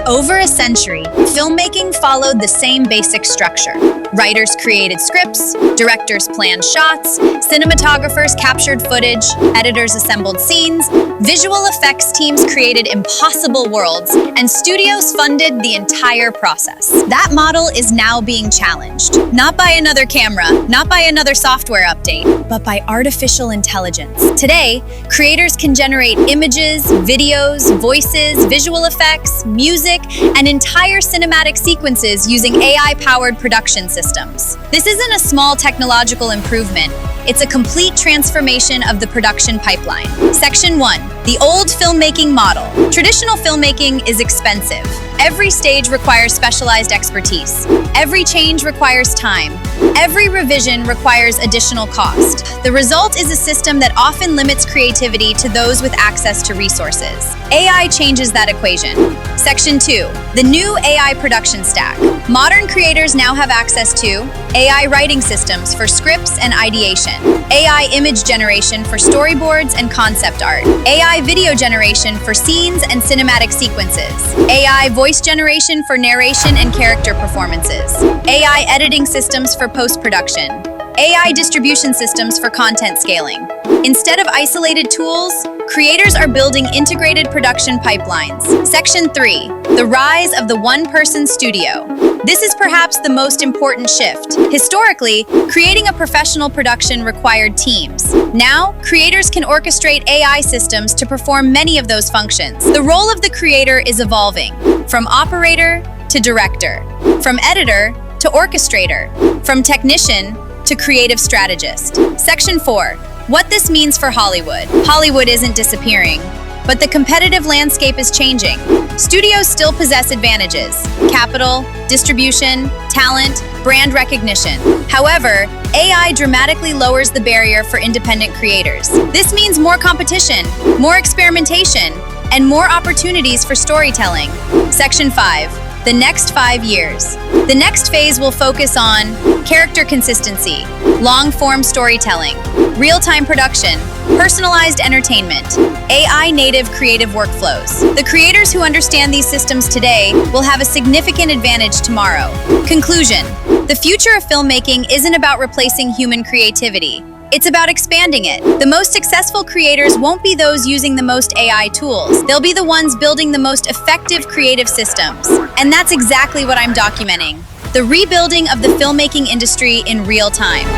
For over a century, filmmaking followed the same basic structure. Writers created scripts, directors planned shots, cinematographers captured footage, editors assembled scenes, visual effects teams created impossible worlds, and studios funded the entire process. That model is now being challenged, not by another camera, not by another software update, but by artificial intelligence. Today, creators can generate images, videos, voices, visual effects, music, and entire cinematic sequences using AI-powered production systems. This isn't a small technological improvement. It's a complete transformation of the production pipeline. Section 1. The old filmmaking model. Traditional filmmaking is expensive. Every stage requires specialized expertise. Every change requires time. Every revision requires additional cost. The result is a system that often limits creativity to those with access to resources. AI changes that equation. Section 2. The new AI production stack. Modern creators now have access to AI writing systems for scripts and ideation, AI image generation for storyboards and concept art, AI video generation for scenes and cinematic sequences, AI voice generation for narration and character performances, AI editing systems for post-production, AI distribution systems for content scaling. Instead of isolated tools, creators are building integrated production pipelines. Section 3. The rise of the one-person studio. This is perhaps the most important shift. Historically, creating a professional production required teams. Now, creators can orchestrate AI systems to perform many of those functions. The role of the creator is evolving, from operator to director, from editor to orchestrator, from technician to creative strategist. Section 4. What this means for Hollywood. Hollywood isn't disappearing, but the competitive landscape is changing. Studios still possess advantages: capital, distribution, talent, brand recognition. However, AI dramatically lowers the barrier for independent creators. This means more competition, more experimentation, and more opportunities for storytelling. Section 5. The next 5 years. The next phase will focus on character consistency, long-form storytelling, real-time production, personalized entertainment, AI-native creative workflows. The creators who understand these systems today will have a significant advantage tomorrow. Conclusion. The future of filmmaking isn't about replacing human creativity. It's about expanding it. The most successful creators won't be those using the most AI tools. They'll be the ones building the most effective creative systems. And that's exactly what I'm documenting: the rebuilding of the filmmaking industry in real time.